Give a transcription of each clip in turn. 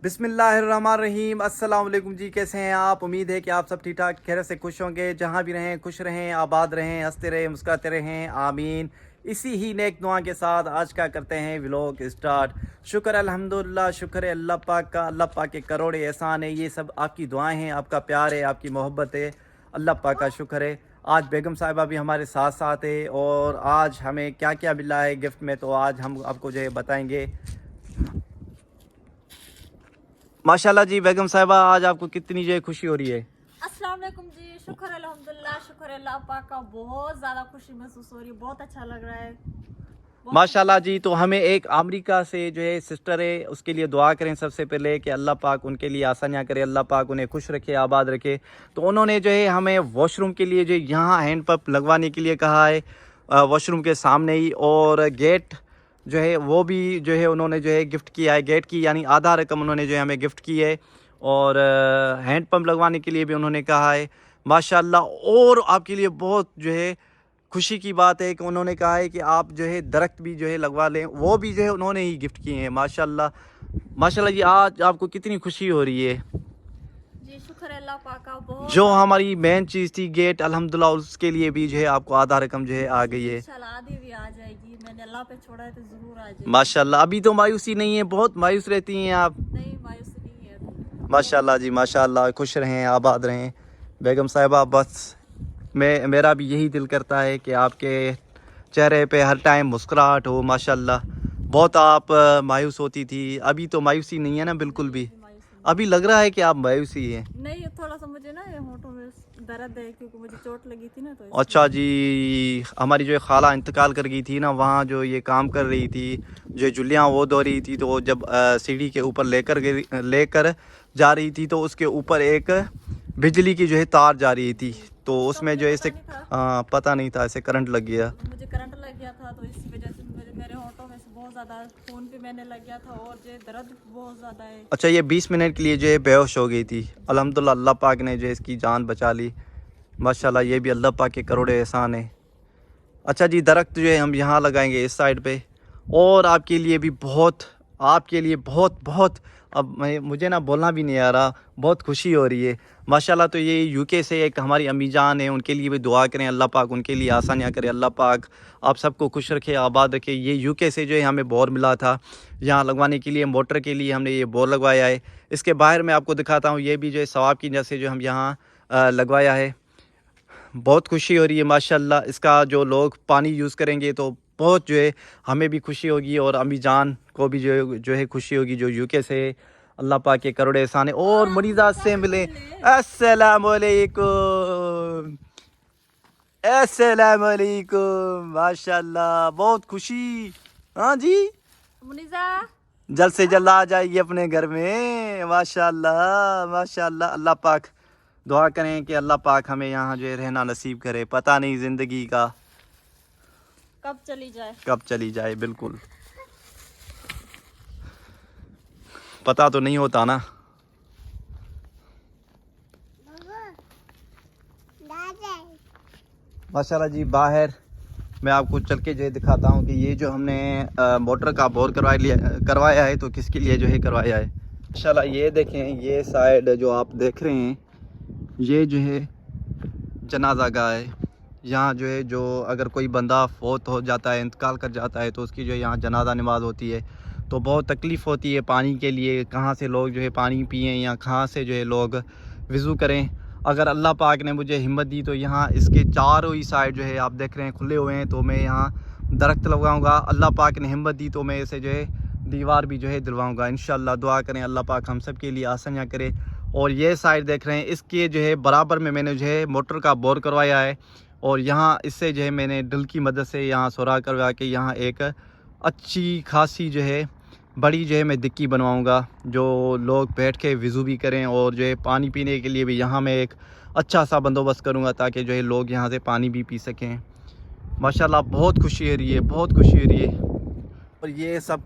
बिस्मिल्लाहिर्रहमानिर्रहीम। अस्सलाम वालेकुम जी, कैसे हैं आप? उम्मीद है कि आप सब ठीक ठाक खैर से खुश होंगे। जहाँ भी रहें खुश रहें, आबाद रहें, हंसते रहें, मुस्कुराते रहें, आमीन। इसी ही नेक दुआ के साथ आज का करते हैं व्लॉग स्टार्ट। शुक्र अल्हम्दुलिल्लाह, शुक्र है अल्लाह पाक का। अल्लाह पाक के करोड़े एहसान है। ये सब आपकी दुआएं हैं, आपका प्यार है, आपकी मोहब्बत है। अल्लाह पाक का शुक्र है। आज बेगम साहिबा भी हमारे साथ साथ है और आज हमें क्या क्या मिला है गिफ्ट में, तो आज हम आपको जो है बताएंगे। माशाल्लाह जी बेगम साहिबा, आज आपको कितनी जो है खुशी हो रही है? अस्सलाम वालेकुम जी, शुक्र अल्हम्दुलिल्लाह, शुक्र अल्लाह पाक का। बहुत ज़्यादा खुशी महसूस हो रही है, बहुत अच्छा लग रहा है माशाल्लाह जी। तो हमें एक अमेरिका से जो है सिस्टर है, उसके लिए दुआ करें सबसे पहले कि अल्लाह पाक उनके लिए आसानियाँ करे, अल्लाह पाक उन्हें खुश रखे, आबाद रखे। तो उन्होंने जो है हमें वॉशरूम के लिए जो यहाँ हैंड पंप लगवाने के लिए कहा है, वॉशरूम के सामने ही। और गेट जो है वो भी जो है उन्होंने जो है गिफ्ट किया है। गेट की यानी आधा रकम उन्होंने जो है हमें गिफ्ट की है। और हैंड पंप लगवाने के लिए भी उन्होंने कहा है माशाल्लाह। और आपके लिए बहुत जो है खुशी की बात है कि उन्होंने कहा है कि आप जो है दरख्त भी जो है लगवा लें, वो भी जो है उन्होंने ही गिफ्ट किए हैं। माशाल्लाह माशाल्लाह जी। आज आपको कितनी खुशी हो रही है? जी, शुक्र अल्लाह पाक का। बहुत जो हमारी मेन चीज़ थी गेट, अल्हम्दुलिल्लाह उसके लिए भी जो है आपको आधा रकम जो है आ गई है। इंशाल्लाह आधी भी आ जाएगी। मैंने अल्लाह पे छोड़ा है तो ज़रूर आ जाएगी। माशाल्लाह। अभी तो मायूसी नहीं है, बहुत मायूस रहती हैं आप। नहीं, मायूसी नहीं है। माशाल्लाह जी माशाल्लाह। खुश रहें, आबाद रहें बेगम साहिबा। बस मेरा भी यही दिल करता है कि आपके चेहरे पे हर टाइम मुस्कुराहट हो। माशाल्लाह। बहुत आप मायूस होती थी, अभी तो मायूसी नहीं है ना बिल्कुल भी? मायूसी अभी लग रहा है कि आप मायूसी हैं। नहीं, थोड़ा सा मुझे ना ये होठों में दर्द है क्योंकि मुझे चोट लगी थी ना, तो अच्छा जी। हमारी जो खाला इंतकाल कर गई थी ना, वहाँ जो ये काम कर रही थी, जो जुल्लियाँ वो धो रही थी, तो जब सीढ़ी के ऊपर लेकर जा रही थी तो उसके ऊपर एक बिजली की जो है तार जा रही थी, तो उसमें जो है इसे पता नहीं था, ऐसे करंट लग गया। मुझे करंट लग गया था, तो इसी वजह से मेरे होठों में से बहुत ज़्यादा खून भी मैंने लग गया था और जो दर्द बहुत ज़्यादा है। अच्छा, ये 20 मिनट के लिए जो है बेहोश हो गई थी। अल्हम्दुलिल्लाह अल्लाह पाक ने जो है इसकी जान बचा ली। माशाल्लाह, ये भी अल्लाह पाक के करोड़े एहसान है। अच्छा जी, दरख्त जो है हम यहाँ लगाएंगे इस साइड पे, और आपके लिए भी बहुत, आपके लिए बहुत बहुत, अब मुझे ना बोलना भी नहीं आ रहा, बहुत खुशी हो रही है माशाल्लाह। तो ये यूके से एक हमारी अम्मी जान है, उनके लिए भी दुआ करें, अल्लाह पाक उनके लिए आसानियाँ करे, अल्लाह पाक आप सबको खुश रखे, आबाद रखे। ये यूके से जो है हमें बोर मिला था यहाँ लगवाने के लिए, मोटर के लिए हमने ये बोर लगवाया है। इसके बाहर मैं आपको दिखाता हूँ, ये भी जो है सवाब की वजह से जो हम यहाँ लगवाया है। बहुत खुशी हो रही है माशाल्लाह। इसका जो लोग पानी यूज़ करेंगे तो बहुत जो है हमें भी खुशी होगी, और अम्मी जान को भी जो है खुशी होगी, जो यूके से अल्लाह पाक के करोड़े एहसान है। और मरीज़ा से मिले। अस्सलाम वालेकुम, अस्सलाम वालेकुम। माशाल्लाह, बहुत खुशी। हाँ जी, मुनीज़ा, जल्द से जल्द आ जाएगी अपने घर में। माशाल्लाह माशाल्लाह। अल्लाह पाक दुआ करें कि अल्लाह पाक हमें यहाँ जो है रहना नसीब करे। पता नहीं ज़िंदगी का कब चली जाए, कब चली जाए, बिल्कुल पता तो नहीं होता ना। माशाल्लाह जी। बाहर मैं आपको चल के जो है दिखाता हूँ कि ये जो हमने मोटर का बोर करवाया है, तो किसके लिए जो है करवाया है। माशाल्लाह ये देखें, ये साइड जो आप देख रहे हैं, ये जो है जनाजा गाह है। यहाँ जो है, जो अगर कोई बंदा फौत हो जाता है, इंतकाल कर जाता है, तो उसकी जो है यहाँ जनाजा नमाज होती है। तो बहुत तकलीफ़ होती है पानी के लिए, कहाँ से लोग जो है पानी पिएँ या कहाँ से जो है लोग वज़ू करें। अगर अल्लाह पाक ने मुझे हिम्मत दी तो यहाँ इसके चारों ही साइड जो है आप देख रहे हैं खुले हुए हैं, तो मैं यहाँ दरख्त लगाऊँगा। अल्लाह पाक ने हिम्मत दी तो मैं इसे जो है दीवार भी जो है दिलवाऊँगा इंशाअल्लाह। दुआ करें अल्लाह पाक हम सब के लिए आसानियाँ करे। और ये साइड देख रहे हैं, इसके जो है बराबर में मैंने जो है मोटर का बोर करवाया है, और यहाँ इससे जो है मैंने ड्रिल की मदद से यहाँ सुराख करवा के यहाँ एक अच्छी खासी जो है बड़ी जो है मैं दिक्की बनवाऊँगा, जो लोग बैठ के वज़ू भी करें, और जो है पानी पीने के लिए भी यहाँ मैं एक अच्छा सा बंदोबस्त करूँगा, ताकि जो है लोग यहाँ से पानी भी पी सकें। माशाल्लाह, बहुत खुशी हो रही है, बहुत खुशी हो रही है। और ये सब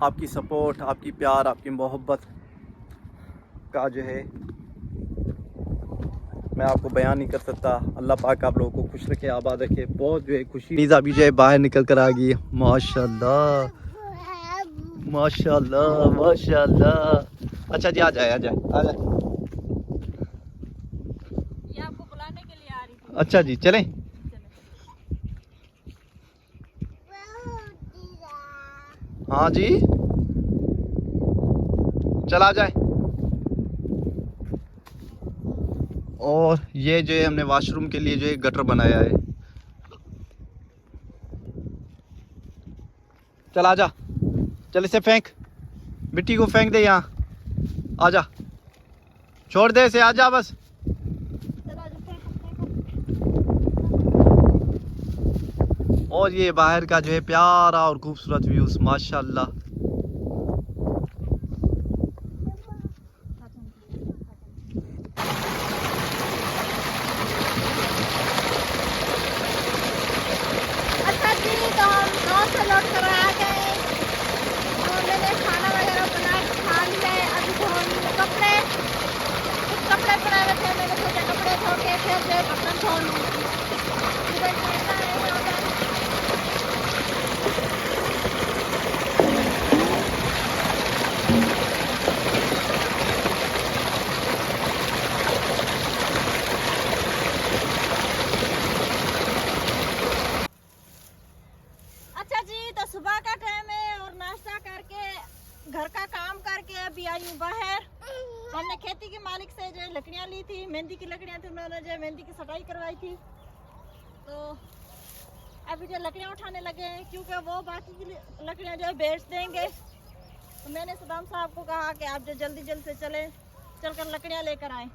आपकी सपोर्ट, आपकी प्यार, आपकी मोहब्बत का जो है मैं आपको बयान नहीं कर सकता। अल्लाह पाक आप लोगों को खुश रखे, आबाद रखे। बहुत जो है खुशी। नीज़ा भी जो है बाहर निकल कर आ गई है। माशाल्लाह माशाल्लाह माशाल्लाह। अच्छा जी, आ जाए आ जाए आ जाए। ये आपको बुलाने के लिए आ रही थी। अच्छा जी, चलें। हाँ जी, चला जाए। और ये जो है हमने वॉशरूम के लिए जो है गटर बनाया है। चल आजा, चल इसे फेंक, मिट्टी को फेंक दे यहाँ। आजा, छोड़ दे इसे, आजा बस। और ये बाहर का जो है प्यारा और खूबसूरत व्यूज माशाल्लाह। अच्छा जी, तो हम गाँव से लौट कर आ गए और मैंने खाना वगैरह बना के खा लिया है। अभी धो कपड़े, कुछ कपड़े पड़े हुए थे, मैंने सोचा कपड़े धो के फिर जो बर्तन धो लूँ। इधर कैसा है उधर। अच्छा जी, तो सुबह का टाइम है और नाश्ता करके घर का काम करके अभी आई हूँ बाहर। हमने खेती के मालिक से जो लकड़ियाँ ली थी, मेहंदी की लकड़ियाँ थी, उन्होंने जो मेहंदी की सटाई करवाई थी। तो अभी जो लकड़ियाँ उठाने लगे हैं, क्योंकि वो बाकी की लकड़ियाँ जो है बेच देंगे। तो मैंने सदाम साहब को कहा कि आप जो जल्दी जल्दी से चलकर लकड़ियाँ लेकर आए।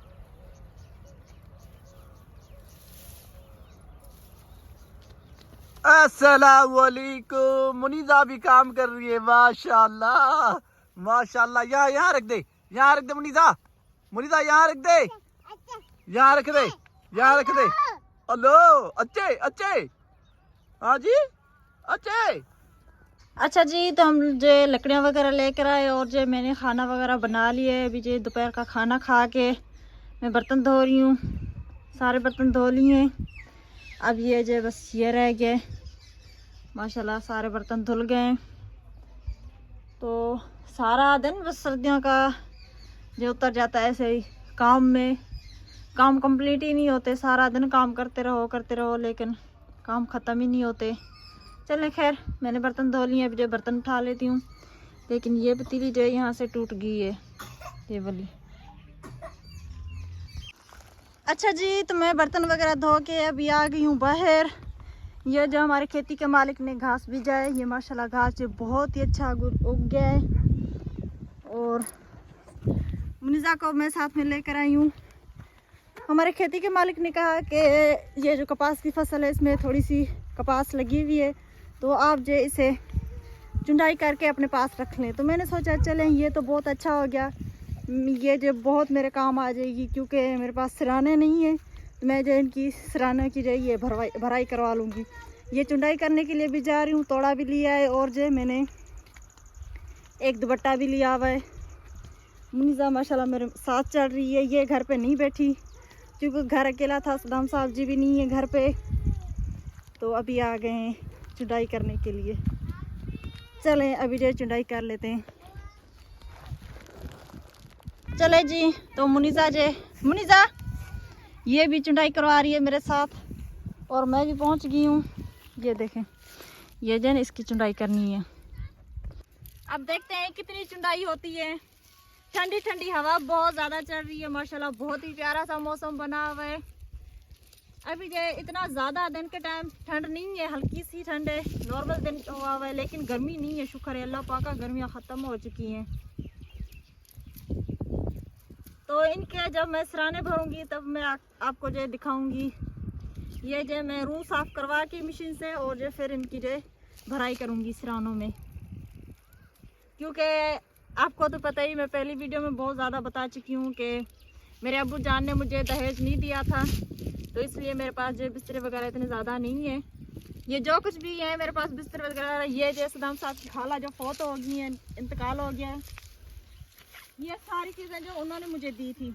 अस्सलामुअलैकुम। मुनीजा भी काम कर रही है माशाल्लाह माशाल्लाह। यहाँ यहाँ रख दे, यहाँ रख दे मुनीजा, मुनीजा यहाँ रख दे, यहाँ रख दे, यहाँ रख दे। हेलो, अच्छे अच्छे, हाँ जी अच्छे। अच्छा जी, तो हम जो लकड़ियाँ वगैरह लेकर आए और जो मैंने खाना वगैरह बना लिए। अभी जो दोपहर का खाना खा के मैं बर्तन धो रही हूँ, सारे बर्तन धो लिए। अब ये जो बस ये रह गए, माशाल्लाह सारे बर्तन धुल गए। तो सारा दिन बस सर्दियों का जो उतर जाता है ऐसे ही काम में, काम कंप्लीट ही नहीं होते। सारा दिन काम करते रहो लेकिन काम ख़त्म ही नहीं होते। चले खैर, मैंने बर्तन धो लिए, अभी जो बर्तन उठा लेती हूँ। लेकिन ये पतीली जो है यहाँ से टूट गई है, ये वाली। अच्छा जी, तो मैं बर्तन वगैरह धो के अभी आ गई हूँ बाहर। ये जो हमारे खेती के मालिक ने घास बीजा है, ये माशाल्लाह घास जो बहुत ही अच्छा उग गया है। और मुनीजा को मैं साथ में लेकर आई हूँ। हमारे खेती के मालिक ने कहा कि ये जो कपास की फसल है, इसमें थोड़ी सी कपास लगी हुई है, तो आप जो इसे चुनाई करके अपने पास रख लें। तो मैंने सोचा चलें, ये तो बहुत अच्छा हो गया, ये जो बहुत मेरे काम आ जाएगी, क्योंकि मेरे पास सिराने नहीं है। तो मैं जो इनकी सिराने की जो ये भराई करवा लूँगी। ये चुनाई करने के लिए भी जा रही हूँ, तोड़ा भी लिया है और जो मैंने एक दुपट्टा भी लिया हुआ है। मुनीजा माशाल्लाह मेरे साथ चल रही है, ये घर पे नहीं बैठी क्योंकि घर अकेला था, सदाम साहब जी भी नहीं है घर पे। तो अभी आ गए हैं चुनाई करने के लिए। चलें अभी जो चुनाई कर लेते हैं। चले जी, तो मुनीजा ये भी चुनाई करवा रही है मेरे साथ और मैं भी पहुंच गई हूँ। ये देखें, ये जन इसकी चुनाई करनी है। अब देखते हैं कितनी चुनाई होती है। ठंडी ठंडी हवा बहुत ज़्यादा चल रही है माशाल्लाह, बहुत ही प्यारा सा मौसम बना हुआ है। अभी जो इतना ज़्यादा दिन के टाइम ठंड नहीं है, हल्की सी ठंड है, नॉर्मल दिन हुआ हुआ है, लेकिन गर्मी नहीं है। शुक्र है अल्लाह पाक का, गर्मियाँ ख़त्म हो चुकी हैं। तो इनके जब मैं सिराने भरूंगी तब मैं आपको जो दिखाऊंगी। ये जो मैं रूह साफ़ करवा के मशीन से और जो फिर इनकी जो भराई करूंगी सिरानों में, क्योंकि आपको तो पता ही, मैं पहली वीडियो में बहुत ज़्यादा बता चुकी हूँ कि मेरे अब्बू जान ने मुझे दहेज नहीं दिया था, तो इसलिए मेरे पास जो बिस्तर वगैरह इतने ज़्यादा नहीं है। ये जो कुछ भी है मेरे पास बिस्तर वगैरह, ये जो सदाम साहब की खाला जो फौत हो गई है, इंतकाल हो गया है, ये सारी चीज़ें जो उन्होंने मुझे दी थी।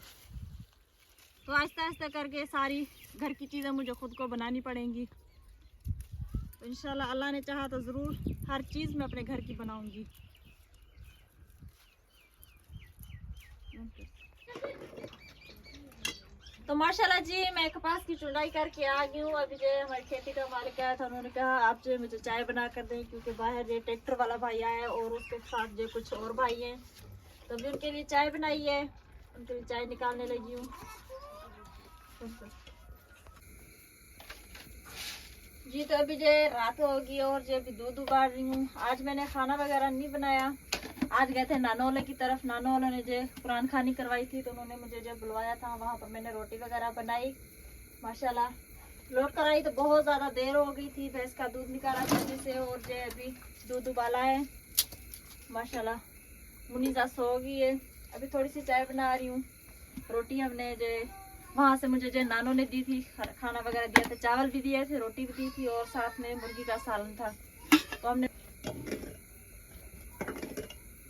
तो आहिस्ता आहिस्ता करके सारी घर की चीज़ें मुझे ख़ुद को बनानी पड़ेंगी। तो इंशाल्लाह अल्लाह ने चाहा तो ज़रूर हर चीज़ मैं अपने घर की बनाऊंगी। तो माशाल्लाह जी मैं कपास की चुनाई करके आ गई हूँ। अभी जो हमारी खेती का मालिक आया था, उन्होंने कहा आप जो मुझे चाय बना कर दें, क्योंकि बाहर जो ट्रैक्टर वाला भाई आया है और उसके साथ जो कुछ और भाई हैं, तो अभी उनके लिए चाय बनाई है, उनके लिए चाय निकालने लगी हूँ। जी तो अभी जो रात होगी और जो अभी दूध उबाल रही हूँ। आज मैंने खाना वगैरह नहीं बनाया, आज गए थे नानो वाले की तरफ, नानो वालों ने जो कुरान खानी करवाई थी, तो उन्होंने मुझे जो बुलवाया था, वहाँ पर मैंने रोटी वगैरह बनाई। माशाल्लाह लौट कर आई तो बहुत ज़्यादा देर हो गई थी, भैंस का दूध निकाला जल्दी से और जो अभी दूध उबाला है। माशाल्लाह मुनीजा सो गई है, अभी थोड़ी सी चाय बना रही हूँ। रोटी हमने जो वहाँ से मुझे जो नानो ने दी थी, खाना वगैरह दिया था, चावल भी दिए थे, रोटी भी दी थी और साथ में मुर्गी का सालन था।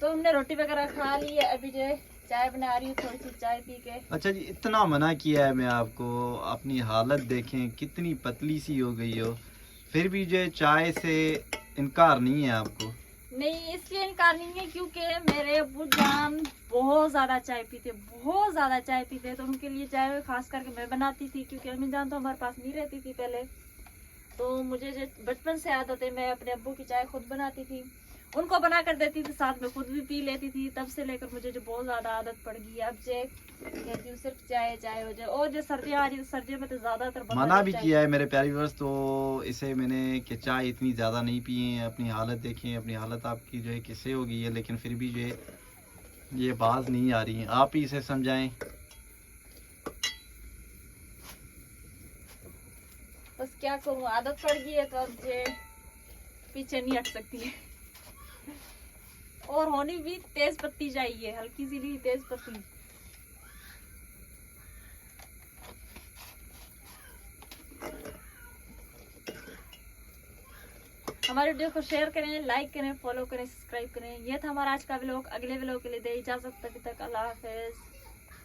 तो हमने रोटी वगैरह खा ली है, अभी जो चाय बना रही हूँ, थोड़ी सी चाय पी के। अच्छा जी, इतना मना किया है मैं आपको, अपनी हालत देखें कितनी पतली सी हो गई हो, फिर भी जो चाय से इनकार नहीं है आपको? नहीं, इसलिए इनकार नहीं है क्योंकि मेरे अब्बू जान बहुत ज़्यादा चाय पीते, बहुत ज़्यादा चाय पीते, तो उनके लिए चाय खास करके मैं बनाती थी, क्योंकि अम्मी जान तो हमारे पास नहीं रहती थी पहले। तो मुझे जो बचपन से आदत है, मैं अपने अब्बू की चाय खुद बनाती थी, उनको बना कर देती थी, साथ में खुद भी पी लेती थी। तब से लेकर मुझे जो बहुत ज़्यादा आदत पड़ गई है। अब जो कहती हूँ सिर्फ चाय चाय हो जाए, और जो सर्दियाँ आ रही है, सर्दियों में तो ज़्यादातर मना भी किया है मेरे प्यारे व्यूअर्स, तो इसे मैंने कि चाय इतनी ज़्यादा नहीं पिए, अपनी हालत देखें, अपनी हालत आपकी जो है किससे हो गई है, लेकिन फिर भी जो है ये बाज नहीं आ रही है, आप ही इसे समझाएं। बस क्या करूँ, आदत पड़ गई है, तो अब जो पीछे नहीं हट सकती है। और होनी भी तेज पत्ती चाहिए, हल्की सी नहीं, तेज पत्ती। हमारे वीडियो को शेयर करें, लाइक करें, फॉलो करें, सब्सक्राइब करें। ये था हमारा आज का व्लॉग। अगले व्लॉग के लिए दे इजाजत, तब तक अल्लाह हाफिज।